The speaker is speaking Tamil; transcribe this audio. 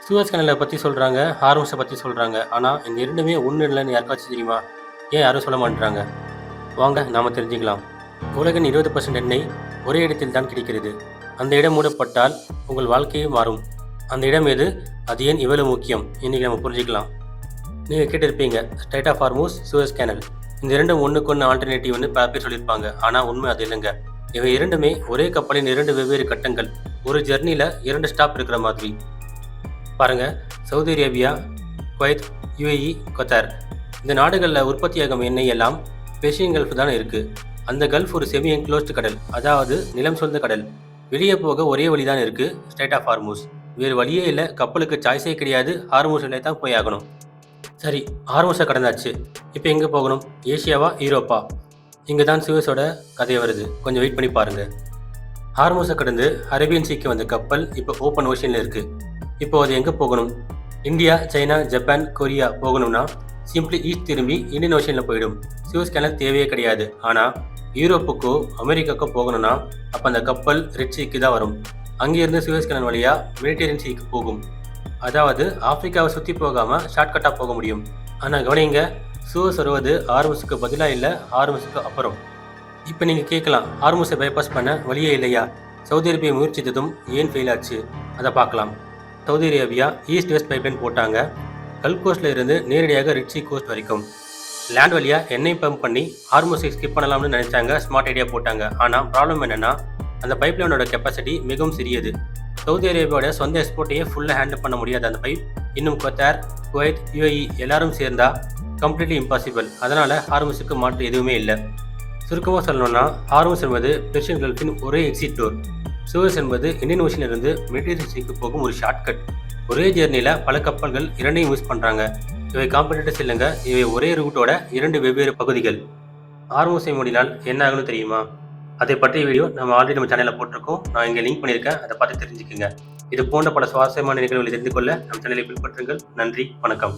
சூயஸ் கனலை பற்றி சொல்கிறாங்க, ஹார்மோஸை பற்றி சொல்கிறாங்க. ஆனால் இந்த இரண்டுமே ஒன்று இல்லைன்னு யாருக்காச்சும் தெரியுமா? ஏன் யாரும் சொல்ல மாட்டேறாங்க? வாங்க நாம் தெரிஞ்சுக்கலாம். உலகின் 20% எண்ணெய் ஒரே இடத்தில் தான் கிடைக்கிறது. அந்த இடம் மூடப்பட்டால் உங்கள் வாழ்க்கையே மாறும். அந்த இடம் எது? அது ஏன் இவ்வளவு முக்கியம்? இன்றைக்கி நம்ம புரிஞ்சுக்கலாம். நீங்கள் கேட்டிருப்பீங்க, strait of Hormuz, Suez canal. இந்த இரண்டும் ஒன்றுக்கு ஒன்று ஆல்டர்னேட்டிவ்னு பல பேர் சொல்லியிருப்பாங்க. ஆனால் உண்மை அது இல்லைங்க. இவை இரண்டுமே ஒரே கப்பலின் இரண்டு வெவ்வேறு கட்டங்கள். ஒரு ஜெர்னியில் 2 ஸ்டாப் இருக்கிற மாதிரி. பாருங்கள், Saudi Arabia, Kuwait, UAE, Qatar. இந்த நாடுகளில் உற்பத்தியாகும் எண்ணெய் எல்லாம் பெர்ஷியன் கல்ஃப் தான் இருக்குது. அந்த கல்ஃப் ஒரு செமி என்க்ளோஸ்டு கடல், அதாவது நிலம் சூழ்ந்த கடல். வெளியே போக ஒரே வழி தான் இருக்குது, ஸ்ட்ரைட் ஆஃப் ஹார்மோஸ். வேறு வழியே இல்லை, கப்பலுக்கு சாய்ஸே கிடையாது, ஹார்மோஸில் தான் போய் ஆகணும். சரி, ஹார்மோஸை கடந்தாச்சு. இப்போ எங்கே போகணும்? ஏஷியாவா, யூரோப்பா? இங்கே தான் சூயஸோட கதை வருது. கொஞ்சம் வெயிட் பண்ணி பாருங்கள். ஹார்மோஸை கடந்து அரேபியன் சீக்கு வந்த கப்பல் இப்போ ஓப்பன் ஓஷனில் இருக்குது. இப்போ அது எங்கே போகணும்? இந்தியா, சைனா, ஜப்பான், கொரியா போகணும்னா சிம்பிளி ஈஸ்ட் திரும்பி இந்தியன் ஓஷனில் போயிடும். சூயஸ் கேனல் தேவையே கிடையாது. ஆனால் யூரோப்புக்கோ அமெரிக்காக்கோ போகணும்னா அப்போ அந்த கப்பல் ரெட் சீக்கு தான் வரும். அங்கேருந்து சூயஸ் கேனல் வழியாக மெடிட்டரேனியன் சீக்கு போகும். அதாவது ஆப்பிரிக்காவை சுற்றி போகாமல் ஷார்ட்கட்டாக போக முடியும். ஆனால் கவனிங்க, சூயஸ் வருவது ஹார்மோஸுக்கு பதிலாக இல்லை, ஹார்மோஸுக்கு அப்புறம். இப்போ நீங்கள் கேட்கலாம், ஹார்மோஸை பைபாஸ் பண்ண வழியே இல்லையா? சவுதி அரேபியா முயற்சித்ததும் ஏன் ஃபெயில் ஆச்சு? அதை பார்க்கலாம். Saudi Arabia east west pipeline போட்டாங்க. கல்ஃப் கோஸ்ட்டில் இருந்து நேரடியாக ரெட் சீ கோஸ்ட் வரைக்கும். லேண்ட் வழியாக எண்ணெய் பம்ப் பண்ணி ஹார்மோஸை ஸ்கிப் பண்ணலாம்னு நினச்சாங்க. ஸ்மார்ட் ஐடியா போட்டாங்க. ஆனால் ப்ராப்ளம் என்னென்னா, அந்த பைப்லைனோட கெப்பாசிட்டி மிகவும் சிறியது. சவுதி அரேபியாவோட சொந்த எக்ஸ்போர்ட்டையே ஃபுல்லாக ஹேண்டில் பண்ண முடியாது அந்த பைப். இன்னும் கத்தார், குவைத், யுஏஇ எல்லாரும் சேர்ந்தா கம்ப்ளீட்லி இம்பாசிபிள். அதனால் ஹார்மோஸுக்கு மாற்று எதுவுமே இல்லை. சுருக்கமாக சொல்லணும்னா, ஹார்மோஸ் என்பது பெர்ஷியன் கல்ஃபின் ஒரே எக்ஸிட் டோர். சூயஸ் என்பது இந்தியன் ஓஷனிலிருந்து மெடிட்டரேனியன் சீக்கு போகும் ஒரு ஷார்ட்கட். ஒரே ஜெர்னியில் பல கப்பல்கள் இரண்டையும் யூஸ் பண்ணுறாங்க. இவை காம்படிட்டர்ஸ் இல்லைங்க, இவை ஒரே ரூட்டோட 2 வெவ்வேறு பகுதிகள். ஹார்மோஸை மூடினால் என்ன ஆகும்னு தெரியுமா? அதை பற்றிய வீடியோ நம்ம ஆல்ரெடி நம்ம சேனலில் போட்டிருக்கோம். நான் இங்கே லிங்க் பண்ணியிருக்கேன், அதை பார்த்து தெரிஞ்சுக்கோங்க. இது போன்ற பல சுவாரஸ்யமான நிகழ்வுகளை தெரிந்து கொள்ள நம்ம சேனலை பின்பற்றுங்கள். நன்றி, வணக்கம்.